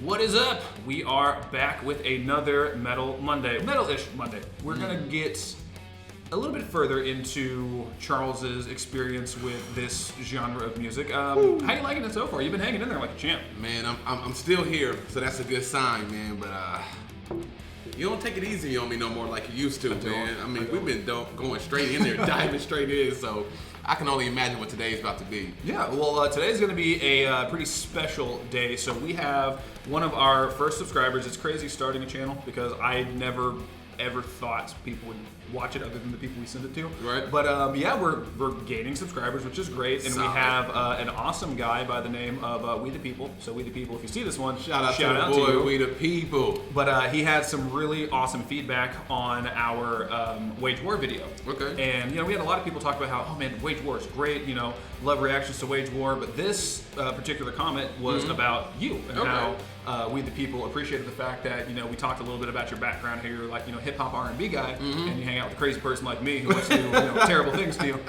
What is up? We are back with another Metal-ish Monday. We're gonna get a little bit further into Charles's experience with this genre of music. How you liking it so far? You've been hanging in there like a champ. Man, I'm still here, so that's a good sign, man. But you don't take it easy on me no more like you used to, man. I mean, we've been going straight in there, diving straight in, so I can only imagine what today's about to be. Yeah, well, today's going to be a pretty special day. So we have one of our first subscribers. It's crazy starting a channel because I never ever thought people would watch it other than the people we send it to. Right. But yeah, we're gaining subscribers, which is great. And Solid. we have an awesome guy by the name of We the People. So We the People, if you see this one, Shout out to the boy, you. We the People. But he had some really awesome feedback on our Wage War video. Okay. And, we had a lot of people talk about how, oh man, Wage War is great, love reactions to Wage War. But this particular comment was about you and how We the People appreciated the fact that, we talked a little bit about your background here. You're like, hip-hop R&B guy, and you hang out with a crazy person like me who wants to do terrible things to you.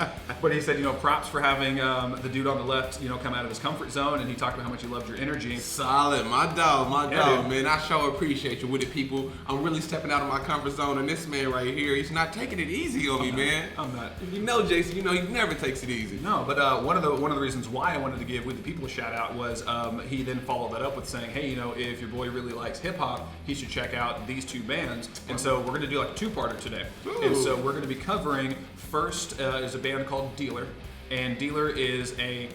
But he said, props for having the dude on the left, come out of his comfort zone, and he talked about how much he loved your energy. Solid, my dog, dude. man. I sure appreciate you with the people. I'm really stepping out of my comfort zone, and this man right here, he's not taking it easy on me, man. I'm not. Jason, he never takes it easy. No, but one of the reasons why I wanted to give We the People a shout out was he then followed that up with saying, hey, if your boy really likes hip hop, he should check out these two bands. And so we're gonna do like a two-parter today. Ooh. And so we're gonna be covering first is a band called Dealer, and Dealer is a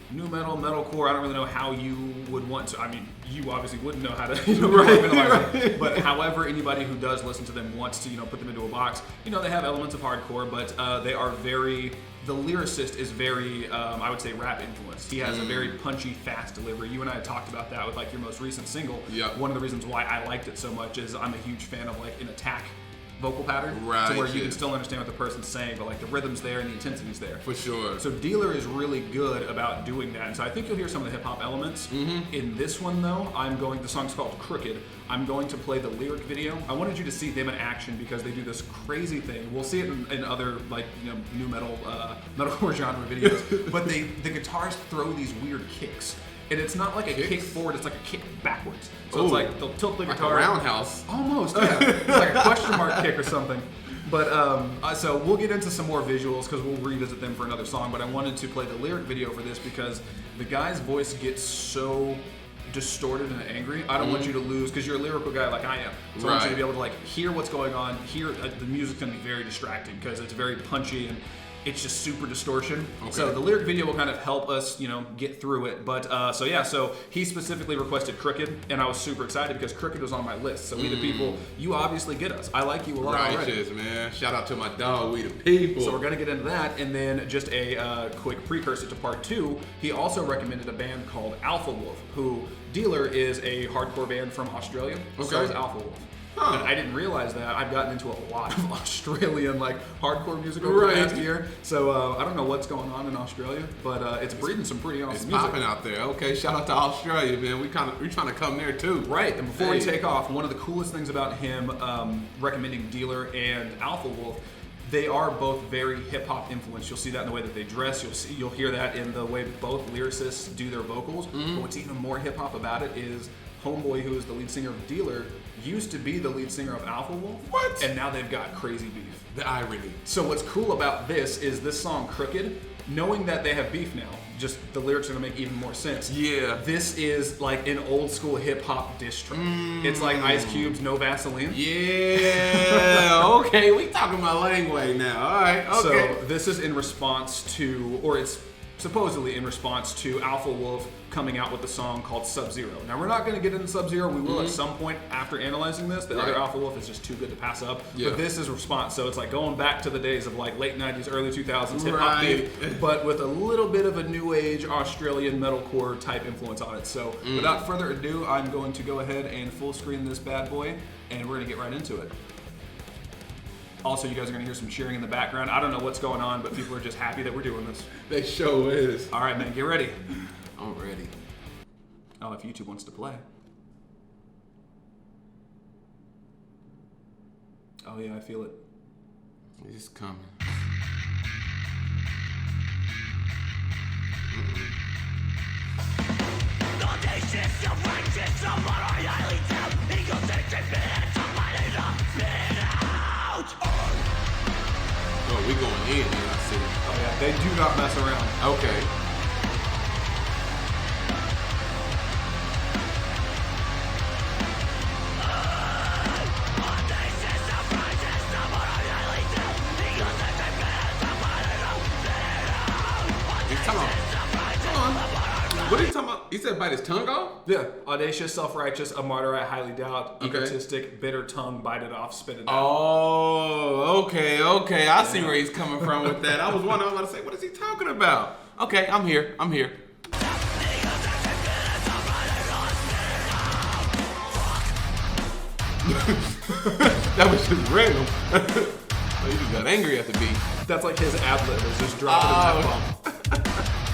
new metalcore. I don't really know how you would want to. I mean, you obviously wouldn't know how to compartmentalize them. But however, anybody who does listen to them wants to, put them into a box. They have elements of hardcore, but they are very. The lyricist is very, I would say, rap influenced. He has a very punchy, fast delivery. You and I had talked about that with like your most recent single. Yep. One of the reasons why I liked it so much is I'm a huge fan of like an attack vocal pattern, right, to where you can still understand what the person's saying, but like the rhythm's there and the intensity's there. For sure. So Dealer is really good about doing that, and so I think you'll hear some of the hip hop elements. In this one though, the song's called Crooked. I'm going to play the lyric video. I wanted you to see them in action because they do this crazy thing. We'll see it in other like new metalcore genre videos, but the guitars throw these weird kicks. And it's not like a kick forward, it's like a kick backwards. So it's like they'll tilt the guitar. Like a roundhouse. Almost, yeah. It's like a question mark kick or something. But so we'll get into some more visuals because we'll revisit them for another song. But I wanted to play the lyric video for this because the guy's voice gets so distorted and angry. I don't want you to lose, because you're a lyrical guy like I am. So I want you to be able to like hear what's going on. The music's gonna be very distracting because it's very punchy and it's just super distortion. Okay. So the lyric video will kind of help us, get through it. But so he specifically requested Crooked, and I was super excited because Crooked was on my list. So We the People, you obviously get us. I like you a lot already. Righteous, man. Shout out to my dog, We the People. So we're gonna get into that, and then just a quick precursor to part 2. He also recommended a band called Alpha Wolf, who Dealer is a hardcore band from Australia. Okay. So is Alpha Wolf. Huh. And I didn't realize that. I've gotten into a lot of Australian hardcore music over the past year. So I don't know what's going on in Australia, but it's breeding some pretty awesome music. It's popping out there. Okay, shout out to Australia, man. We're trying to come there too. Right. And before we take off, one of the coolest things about him recommending Dealer and Alpha Wolf, they are both very hip hop influenced. You'll see that in the way that they dress. You'll hear that in the way that both lyricists do their vocals. But what's even more hip hop about it is Homeboy, who is the lead singer of Dealer, used to be the lead singer of Alpha Wolf. What? And now they've got crazy beef. The irony. So what's cool about this is this song Crooked, knowing that they have beef now, just the lyrics are gonna make even more sense. Yeah. This is like an old school hip hop diss track. It's like Ice Cube's No Vaseline. Yeah. Okay, we talking my language now. All right. Okay. So this is in response to, or it's supposedly in response to Alpha Wolf coming out with a song called Sub-Zero. Now we're not going to get into Sub-Zero. We will at some point after analyzing this. The other Alpha Wolf is just too good to pass up. Yeah. But this is response. So it's like going back to the days of like late 90s, early 2000s hip hop beat, but with a little bit of a new age Australian metalcore type influence on it. So without further ado, I'm going to go ahead and full screen this bad boy, and we're going to get right into it. Also, you guys are going to hear some cheering in the background. I don't know what's going on, but people are just happy that we're doing this. They sure is. All right, man, get ready. I'm ready. Oh, if YouTube wants to play. Oh, yeah, I feel it. It's coming. Audacious, self-righteous, Oh, we going in, man. I see. Oh yeah, they do not mess around. Okay. He's talking about. Hold on. What are you talking about? He said bite his tongue off? Yeah, audacious, self-righteous, a martyr I highly doubt, Okay. egotistic, bitter tongue, bite it off, spit it out. Oh, okay. I see where he's coming from with that. I was wondering, I was about to say, what is he talking about? Okay, I'm here. That was just random. Oh, you just got angry at the beat. That's like his ad-lib is just dropping in that bomb.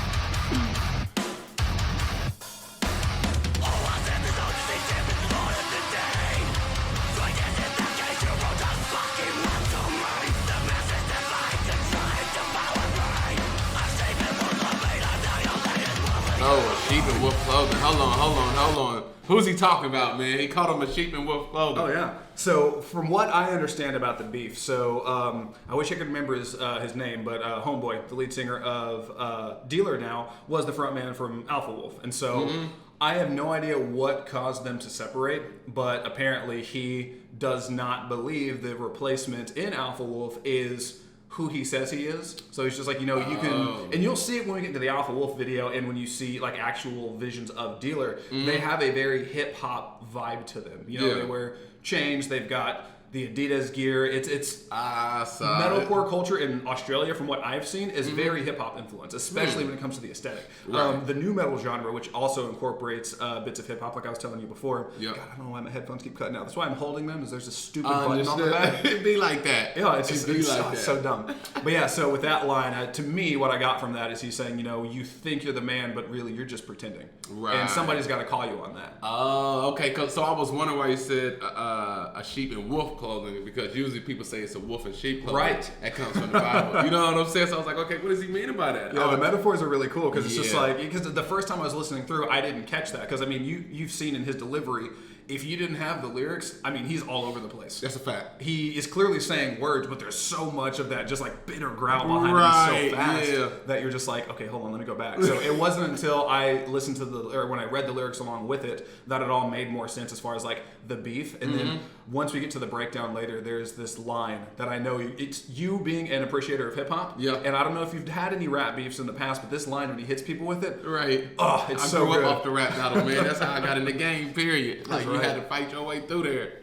Oh, a sheep in wolf clothing. Hold on. Who's he talking about, man? He called him a sheep in wolf clothing. Oh yeah. So from what I understand about the beef, so I wish I could remember his name, but Homeboy, the lead singer of Dealer now, was the frontman from Alpha Wolf, and so I have no idea what caused them to separate, but apparently he does not believe the replacement in Alpha Wolf is who he says he is. So he's just like, you know, you can, and you'll see it when we get into the Alpha Wolf video, and when you see like actual visions of Dealer, they have a very hip hop vibe to them. You know, they wear chains, they've got the Adidas gear. It's metalcore culture in Australia, from what I've seen, is very hip hop influence, especially when it comes to the aesthetic. Right. The new metal genre, which also incorporates bits of hip hop, like I was telling you before. Yep. God, I don't know why my headphones keep cutting out. That's why I'm holding them. Is there's a stupid button on the back. It'd be like that. Yeah, it's be like that. so dumb. But yeah, so with that line, to me, what I got from that is he's saying, you know, you think you're the man, but really you're just pretending. Right. And somebody's got to call you on that. Oh, okay. So I was wondering why you said a sheep in wolf clothing, because usually people say it's a wolf and sheep clothing. Right. That comes from the Bible. You know what I'm saying? So I was like, okay, what does he mean by that? Yeah, the metaphors are really cool because it's just Yeah. like, because the first time I was listening through, I didn't catch that because I mean, you've seen in his delivery, if you didn't have the lyrics, I mean, he's all over the place. That's a fact. He is clearly saying words, but there's so much of that just like bitter growl behind Right, him so fast yeah. that you're just like, okay, hold on, let me go back. So it wasn't until I listened to when I read the lyrics along with it that it all made more sense as far as like the beef. And then once we get to the breakdown later, there's this line that I know it's you being an appreciator of hip hop. Yeah. And I don't know if you've had any rap beefs in the past, but this line when he hits people with it, Right. oh, it's I so grew good. up off the rap battle, man. That's how I got in the game, period. Like, That's you right. had to fight your way through there.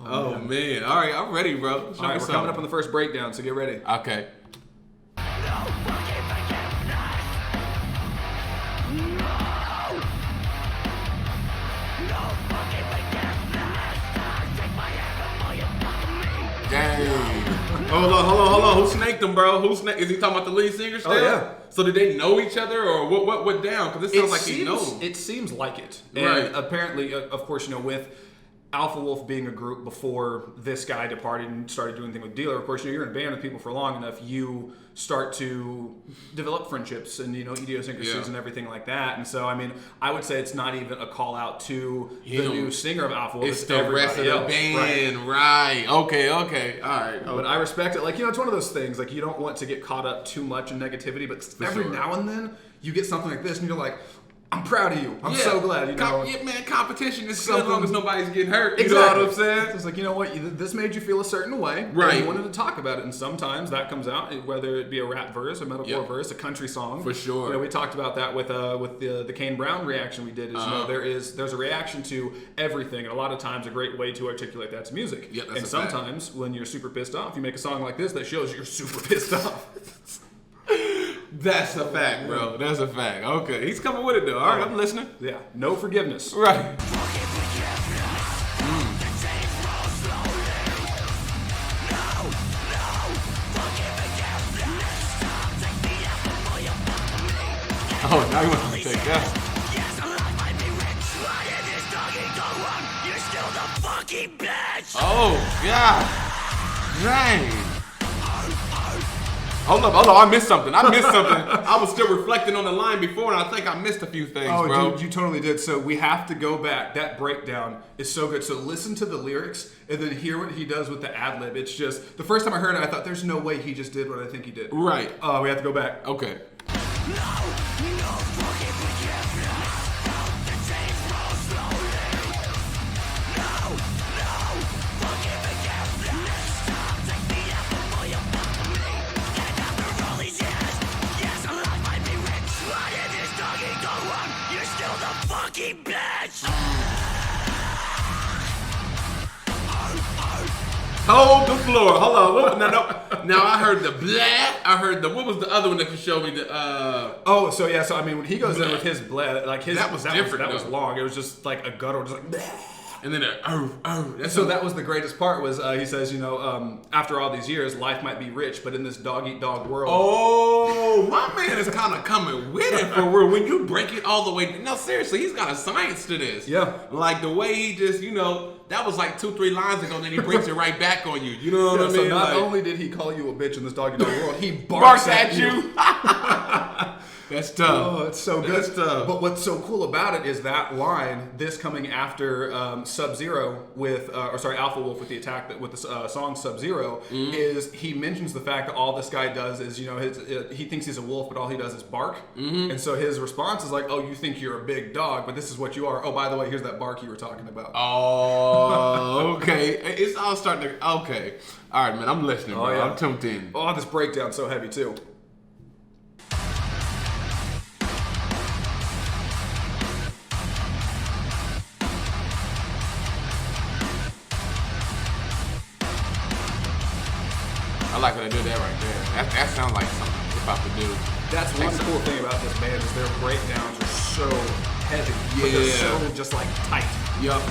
Oh, man. All right, I'm ready, bro. Show All me right, we're something. coming up on the first breakdown, so get ready. Okay. Dang. Hold on. Who snaked him, bro? Is he talking about the lead singer still? Oh, yeah. So did they know each other, or what went down? Because it sounds like he knows him. It seems like it. And Right. apparently, of course, you know, with Alpha Wolf being a group before this guy departed and started doing things with Dealer, of course, you know, you're in a band with people for long enough, you start to develop friendships and, you know, idiosyncrasies Yeah. and everything like that. And so, I mean, I would say it's not even a call out to the Him. new singer of Alpha Wolf. It's the rest of everybody the else. Right. band, right? Okay. All right. But I respect it. Like, you know, it's one of those things, like, you don't want to get caught up too much in negativity, but every sure. now and then you get something like this and you're like, I'm proud of you. I'm so glad, you know. Yeah, man, competition is good as Something- long as nobody's getting hurt. You Exactly. know what I'm saying? It's like, you know what, this made you feel a certain way. Right. And you wanted to talk about it. And sometimes that comes out, whether it be a rap verse, a metalcore Yeah. verse, a country song. For sure. You know, we talked about that with the Kane Brown reaction we did. Is, you know, there's a reaction to everything. And a lot of times a great way to articulate that's music. Yeah, that's and a fact. sometimes when you're super pissed off, you make a song like this that shows you're super pissed off. That's a fact, bro. That's a fact. Okay, he's coming with it though. All right, I'm listening. Yeah. No forgiveness. Right. Oh, now you want to take that. Oh, God. Dang. Hold up, I missed something. I was still reflecting on the line before, and I think I missed a few things, bro. Dude, you totally did. So we have to go back. That breakdown is so good. So listen to the lyrics and then hear what he does with the ad-lib. It's just, the first time I heard it, I thought, there's no way he just did what I think he did. Right. We have to go back. Okay. Hold the floor. Hold on. No. Now I heard the blah. I heard the, what was the other one that you showed me? So I mean, when he goes in with his bleh, like his that was different. That was long. It was just like a guttural, just like. Bleh. And then that was the greatest part. Was he says, after all these years, life might be rich, but in this dog eat dog world. Oh, my man is kind of coming with it for real. When you break it all the way, no, seriously, he's got a science to this. Yeah, like the way he just, that was like 2-3 lines ago, and then he brings it right back on you. You know what I mean? So not only did he call you a bitch in this dog eat dog world, he barks at you. That's tough. Oh, it's so good. That's tough. But what's so cool about it is that line, this coming after Sub-Zero Alpha Wolf with the attack with the song Sub-Zero, is he mentions the fact that all this guy does is, he thinks he's a wolf, but all he does is bark. And so his response is like, oh, you think you're a big dog, but this is what you are. Oh, by the way, here's that bark you were talking about. Oh, okay. It's all starting to, okay. All right, man, I'm listening, bro. Yeah. I'm tuned in. Oh, this breakdown's so heavy, too. I like when they do that right there. That sounds like something hip hop to do. That's one cool thing about this band is their breakdowns are so heavy. Yeah. But they're so just like tight. Yup.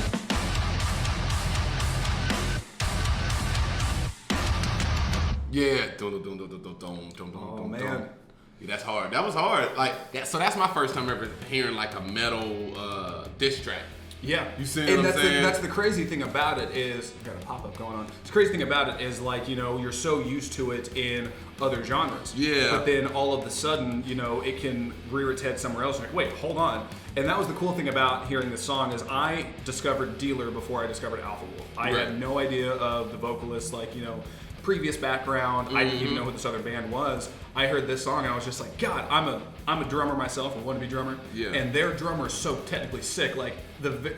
Yeah. Oh man. Yeah, that's hard. That was hard. Like that. So that's my first time ever hearing like a metal diss track. Yeah, you see what I'm saying? That's the crazy thing about it is, I've got a pop-up going on. The crazy thing about it is like, you're so used to it in other genres. Yeah. But then all of a sudden, it can rear its head somewhere else. You're like, wait, hold on. And that was the cool thing about hearing this song is I discovered Dealer before I discovered Alpha Wolf. I had no idea of the vocalist, previous background. I didn't even know who this other band was. I heard this song and I was just like, God, I'm a drummer myself, a wannabe drummer. Yeah. And their drummer is so technically sick.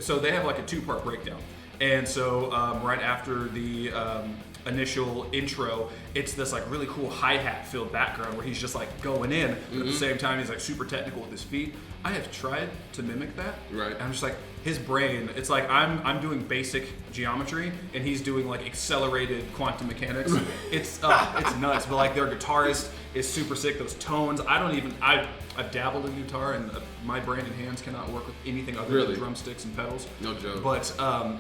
So they have like a 2-part breakdown. And so right after the initial intro, it's this like really cool hi-hat filled background where he's just like going in, but at the same time he's like super technical with his feet. I have tried to mimic that. Right. And I'm just like, his brain, it's like I'm doing basic geometry and he's doing like accelerated quantum mechanics. It's nuts. But like their guitarist is super sick. Those tones, I've dabbled in guitar and my brain and hands cannot work with anything other than drumsticks and pedals. No joke. But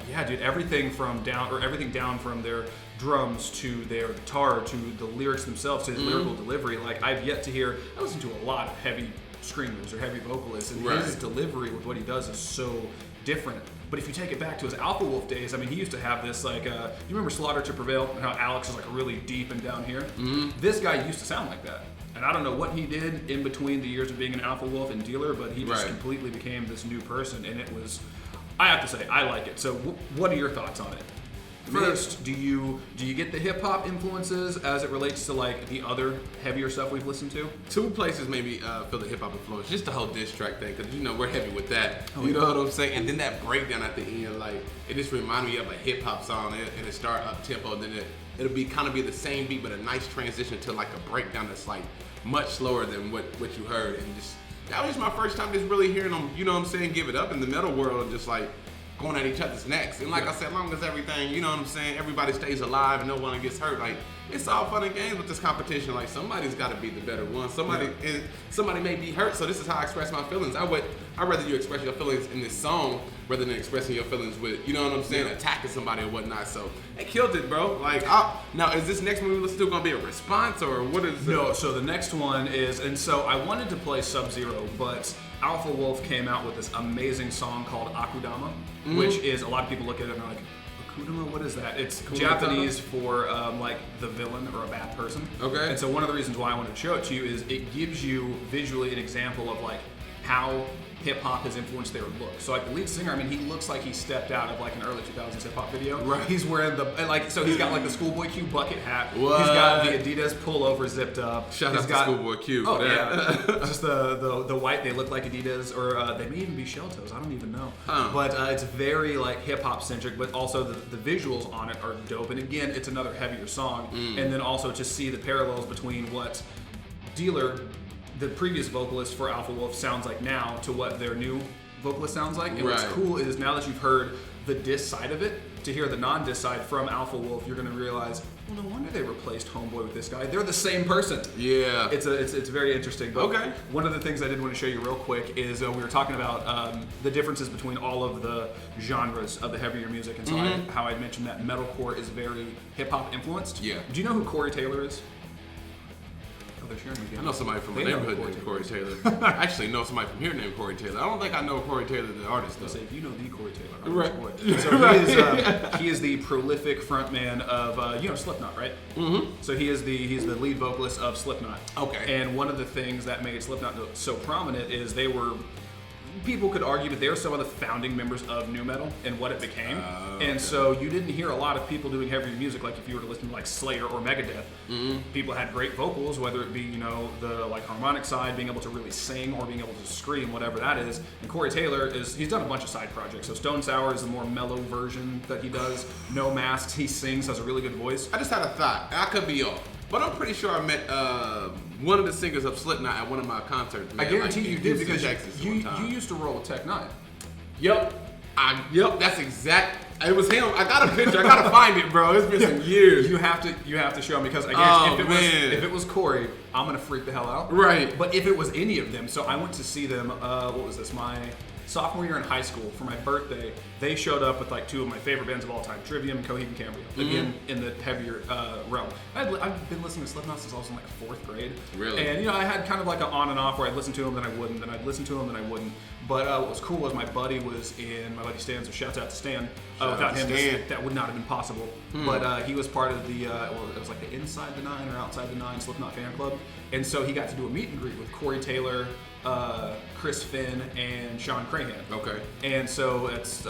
yeah, dude, everything down from their drums to their guitar to the lyrics themselves to his lyrical delivery. Like I've yet to hear. I listen to a lot of heavy screamers or heavy vocalists, and his delivery with what he does is so different. But if you take it back to his Alpha Wolf days, I mean, he used to have this like, you remember Slaughter to Prevail and how Alex is like really deep and down here? This guy used to sound like that. And I don't know what he did in between the years of being an Alpha Wolf and Dealer, but he just completely became this new person, and it was, I have to say, I like it. So what are your thoughts on it? First, do you get the hip hop influences as it relates to like the other heavier stuff we've listened to? 2 places maybe feel the hip hop influence, just the whole diss track thing, because we're heavy with that. You know what I'm saying? And then that breakdown at the end, like it just reminded me of a hip hop song, and it start up tempo, then it'll be kind of be the same beat, but a nice transition to like a breakdown that's like much slower than what you heard, and just that was my first time just really hearing them. You know what I'm saying? Give it up in the metal world, and just like going at each other's necks. And like I said, as long as everything, you know what I'm saying, everybody stays alive and no one gets hurt, like it's all fun and games with this competition. Like somebody's got to be the better one. Somebody may be hurt, so this is how I express my feelings. I'd rather you express your feelings in this song rather than expressing your feelings with, you know what I'm saying, attacking somebody or whatnot. So they killed it, bro. Like, now is this next movie still gonna be a response or what is? No. So the next one is, and so I wanted to play Sub-Zero, but Alpha Wolf came out with this amazing song called Akudama, which is, a lot of people look at it and they're like, Kudama, what is that? It's Kudama? Japanese for like the villain or a bad person. Okay. And so one of the reasons why I wanted to show it to you is it gives you visually an example of like how hip hop has influenced their look. So like the lead singer, I mean, he looks like he stepped out of like an early 2000s hip hop video. Right. He's wearing so he's got like the Schoolboy Q bucket hat. What? He's got the Adidas pullover zipped up. Shout out to Schoolboy Q. Oh for that. yeah, just the white. They look like Adidas, or they may even be shell toes. I don't even know. But it's very like hip hop centric, but also the visuals on it are dope. And again, it's another heavier song. And then also to see the parallels between what Dealer, the previous vocalist for Alpha Wolf, sounds like now to what their new vocalist sounds like. And what's cool is now that you've heard the diss side of it, to hear the non-diss side from Alpha Wolf, you're going to realize, well, no wonder they replaced Homeboy with this guy. They're the same person. Yeah. It's very interesting. But okay. One of the things I did want to show you real quick is we were talking about the differences between all of the genres of the heavier music. And so how I mentioned that metalcore is very hip-hop influenced. Yeah. Do you know who Corey Taylor is? I know somebody from the neighborhood named Corey Taylor. I actually know somebody from here named Corey Taylor. I don't think I know Corey Taylor, the artist, though. Say, if you know the Corey Taylor, right? So he is the prolific frontman of Slipknot, right? Mm-hmm. So he's the lead vocalist of Slipknot. Okay. And one of the things that made Slipknot so prominent is they were. People could argue that they're some of the founding members of nu metal and what it became. And so you didn't hear a lot of people doing heavier music like if you were to listen to like Slayer or Megadeth. People had great vocals, whether it be, the like harmonic side, being able to really sing or being able to scream, whatever that is. And Corey Taylor he's done a bunch of side projects. So Stone Sour is the more mellow version that he does. No Masks, he sings, has a really good voice. I just had a thought, and I could be off, but I'm pretty sure I met one of the singers of Slipknot at one of my concerts. Man. I guarantee you did, because you used to roll with Tech 9. Yep. That's exact. It was him. I got a picture. I gotta find it, bro. It's been some years. You have to show me, because I guarantee if it was Corey, I'm gonna freak the hell out. Right. But if it was any of them, so I went to see them. What was this? My sophomore year in high school for my birthday. They showed up with like two of my favorite bands of all time, Trivium and Coheed and Cambria. Again, in the heavier realm. I've been listening to Slipknot since I was in like 4th grade. Really? And I had kind of like an on and off where I'd listen to them, then I wouldn't, then I'd listen to them, then I wouldn't. But what was cool was my buddy Stan, so shouts out to Stan. Without him, that would not have been possible. But he was part of the, it was like the Inside the Nine or Outside the Nine Slipknot fan club. And so he got to do a meet and greet with Corey Taylor, Chris Finn, and Sean Crahan. Okay. And so it's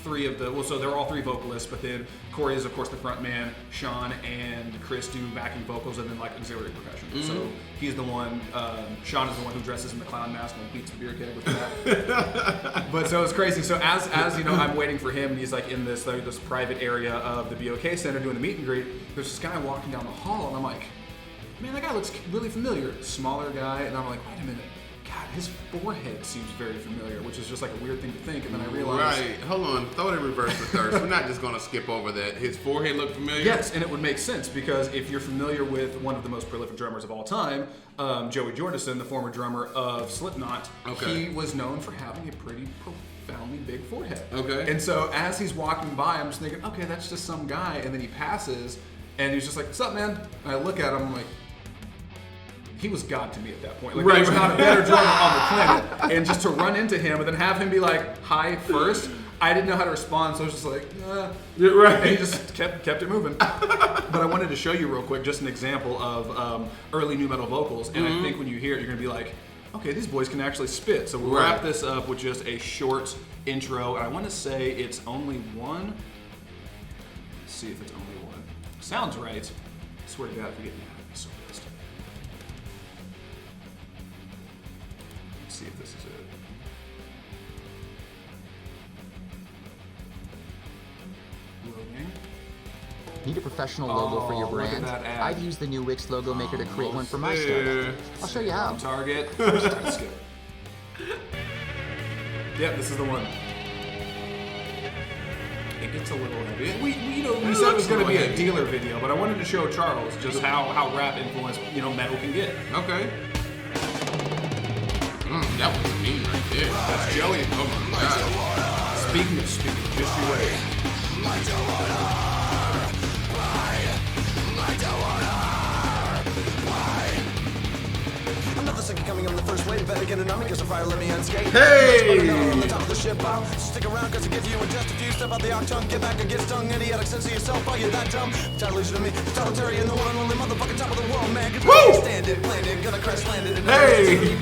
so they're all 3 vocalists, but then Corey is of course the front man, Sean and Chris do backing vocals and then like auxiliary percussion. So he's the one, Sean is the one who dresses in the clown mask and beats the beer keg with that. But so it's crazy. So as I'm waiting for him, and he's like in this private area of the BOK Center doing a meet and greet, there's this guy walking down the hall and I'm like, man, that guy looks really familiar. Smaller guy, and I'm like, wait a minute. God, his forehead seems very familiar, which is just like a weird thing to think. And then I realized... Right. Hold on. Throw it in reverse for thirst. We're not just going to skip over that. His forehead looked familiar? Yes, and it would make sense, because if you're familiar with one of the most prolific drummers of all time, Joey Jordison, the former drummer of Slipknot, he was known for having a pretty profoundly big forehead. Okay. And so as he's walking by, I'm just thinking, okay, that's just some guy. And then he passes, and he's just like, what's up, man? And I look at him, I'm like... He was God to me at that point. Like, there was not a better drummer on the planet. And just to run into him and then have him be like, hi first, I didn't know how to respond, so I was just like, And he just kept it moving. But I wanted to show you real quick just an example of early nu metal vocals. And I think when you hear it, you're going to be like, okay, these boys can actually spit. So we'll wrap this up with just a short intro. And I want to say it's only one. Let's see if it's only one. Sounds right. I swear to God, if we get mad, I'd be so pissed. See if this is it. Loading. Need a professional logo for your brand? I've used the new Wix logo maker to create one for my startup. I'll show you how. Target. Skip. Yep, this is the one. It gets a little heavy. We said it was going to be a Dealer video, but I wanted to show Charles just how rap influenced metal can get. Okay. That was mean right there. That's Joey. Oh my God. Speaking of just you wait. Another second coming on the first wave, better get an army, cause the fire let me unscathed. Hey! On the top of the ship, I'll stick around, cause it gives you in just a few. Step out the octane, get back and get stung. Idiotic sense of yourself, are you that dumb? Totalitarian to me, totalitarian, the one and only motherfucking top of the world, man. Woo! Stand it, landed, gonna crash landed. Hey!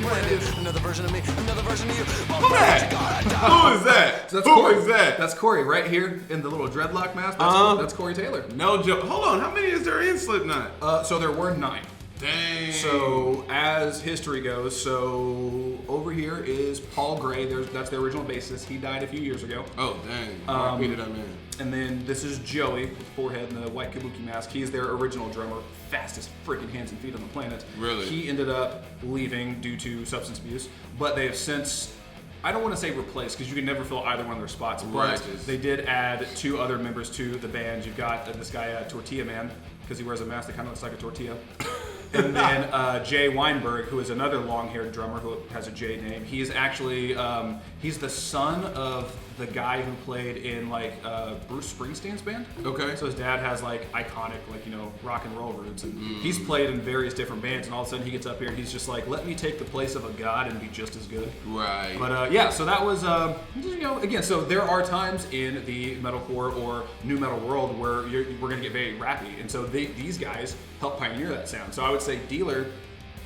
Another version of me, another version of you. Who that? Who is that? So that's Who Corey. is that? That's Corey right here in the little dreadlock mask. That's Corey Taylor. No joke. Hold on. How many is there in Slipknot? So there were 9. Dang. So as history goes, so over here is Paul Gray. That's the original bassist. He died a few years ago. Oh, dang. R.I.P. to that man. And then this is Joey with the forehead and the white kabuki mask. He's their original drummer, fastest freaking hands and feet on the planet. Really? He ended up leaving due to substance abuse, but they have since, I don't want to say replaced, because you can never fill either one of their spots. Right. But they did add 2 other members to the band. You've got this guy, Tortilla Man, because he wears a mask that kind of looks like a tortilla. And then Jay Weinberg, who is another long-haired drummer who has a J name. He's actually, he's the son of the guy who played in like Bruce Springsteen's band. Okay. So his dad has like iconic, like, you know, rock and roll roots, and he's played in various different bands. And all of a sudden he gets up here and he's just like, let me take the place of a god and be just as good. Right. But yeah, so that was, you know, again, so there are times in the metalcore or new metal world where we're gonna get very rappy, and so these guys helped pioneer that sound. So I would say Dealer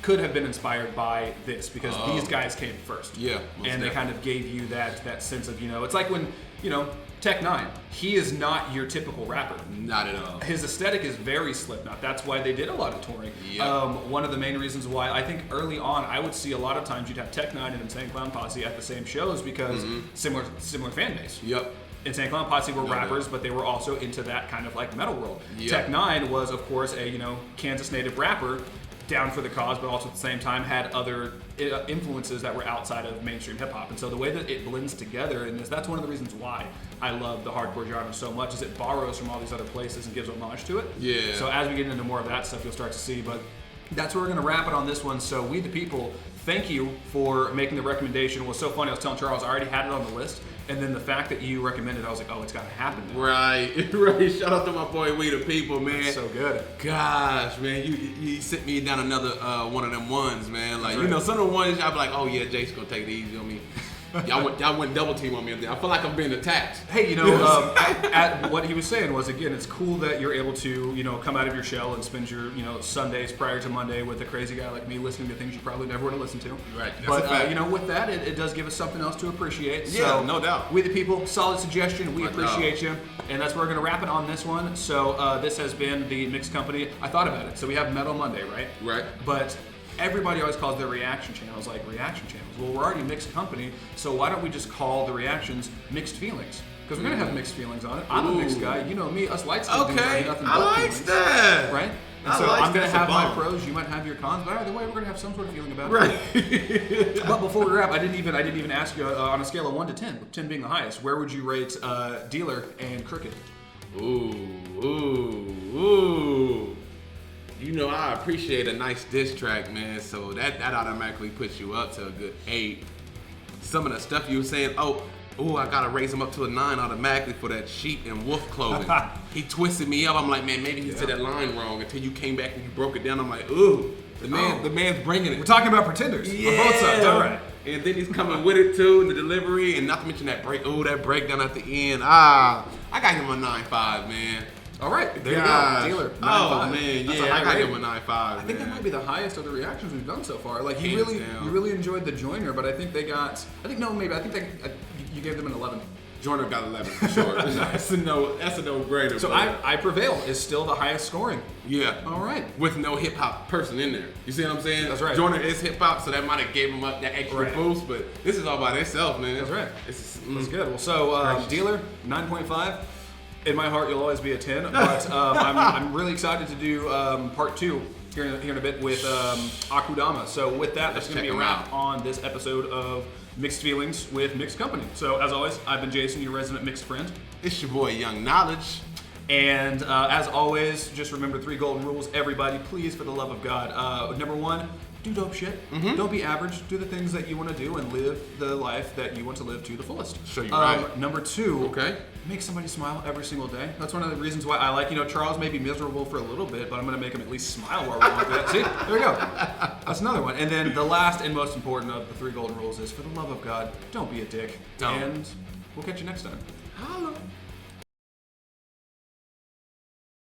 could have been inspired by this, because these guys came first. Yeah, and they kind of gave you that sense of, you know, it's like when, you know, Tech Nine, he is not your typical rapper. Not at all. His aesthetic is very Slipknot. That's why they did a lot of touring. Yep. One of the main reasons why I think early on I would see a lot of times you'd have Tech Nine and Insane Clown Posse at the same shows, because similar fan base. Yep. Insane Clown Posse were rappers, but they were also into that kind of like metal world. Yep. Tech Nine was, of course, a, you know, Kansas native rapper, down for the cause, but also at the same time had other influences that were outside of mainstream hip hop. And so the way that it blends together in this, that's one of the reasons why I love the hardcore genre so much, is it borrows from all these other places and gives homage to it. Yeah. So as we get into more of that stuff, you'll start to see. But that's where we're going to wrap it on this one. So We the People, thank you for making the recommendation. It was so funny. I was telling Charles I already had it on the list, and then the fact that you recommended it, I was like, oh, it's got to happen now. Right. Right. Shout out to my boy We the People, man. That's so good. Gosh, man, you sent me down another one of them ones, man. Like, That's you know, right. some of the ones I'll be like, oh yeah, Jake's gonna take it easy on me. Y'all went double team on me. I feel like I'm being attacked. Hey, you know, at what he was saying was, again, it's cool that you're able to, you know, come out of your shell and spend your, you know, Sundays prior to Monday with a crazy guy like me, listening to things you probably never would have listened to. Right. That's But a fact. you know, with that, it does give us something else to appreciate. Yeah, So, no doubt. We the People, solid suggestion. We I appreciate you, and that's where we're gonna wrap it on this one. So this has been the Mixed Company. I thought about it. So we have Metal Monday, right? Right. But everybody always calls their reaction channels like reaction channels. Well, we're already Mixed Company, so why don't we just call the reactions Mixed Feelings? Because we're gonna have mixed feelings on it. I'm a mixed guy. You know me. Us light skinned dudes Okay. have nothing I but like feelings, that. right? And I so like I'm gonna that. have my It's a bomb. pros. You might have your cons, but either way, we're gonna have some sort of feeling about it. Right. But before we wrap, I didn't even ask you on a scale of 1 to 10, with 10 being the highest. Where would you rate Dealer and Crooked? Ooh. You know, I appreciate a nice diss track, man. So that automatically puts you up to a good 8. Some of the stuff you were saying, I gotta raise him up to a 9 automatically for that sheep and wolf clothing. He twisted me up. I'm like, man, maybe he said that line wrong, until you came back and you broke it down. I'm like, ooh, the man's bringing it. We're talking about pretenders on both sides. All right. And then he's coming with it too, in the delivery, and not to mention that breakdown at the end. I got him a 9.5, man. All right, there Gosh. you go, Dealer. 9.5. Oh man, That's a yeah, high I got rating. him a 9.5. I think that might be the highest of the reactions we've done so far. Like you Hands down. really enjoyed the Joiner, but I think you gave them an 11. Joyner got 11 for sure. That's a no-brainer. So bro. I Prevail is still the highest scoring. Yeah. All right. With no hip hop person in there. You see what I'm saying? That's right. Joyner is hip hop, so that might have gave him up that extra Right. boost, but this is all by itself, man. That's right. It's That's good. Well, so Dealer 9.5. In my heart, you'll always be a 10. But I'm really excited to do part 2 here in a bit with Akudama. So with that, that's going to check be a him wrap out. on this episode of Mixed Feelings with Mixed Company. So as always, I've been Jason, your resident mixed friend. It's your boy Young Knowledge. And as always, just remember 3 golden rules. Everybody, please, for the love of God. Number 1, do dope shit. Don't be average. Do the things that you want to do and live the life that you want to live to the fullest. Sure, you're right. Number 2, okay, make somebody smile every single day. That's one of the reasons why I like, Charles may be miserable for a little bit, but I'm going to make him at least smile while we're going through that. See? There we go. That's another one. And then the last and most important of the 3 golden rules is, for the love of God, don't be a dick. No. And we'll catch you next time. Holla.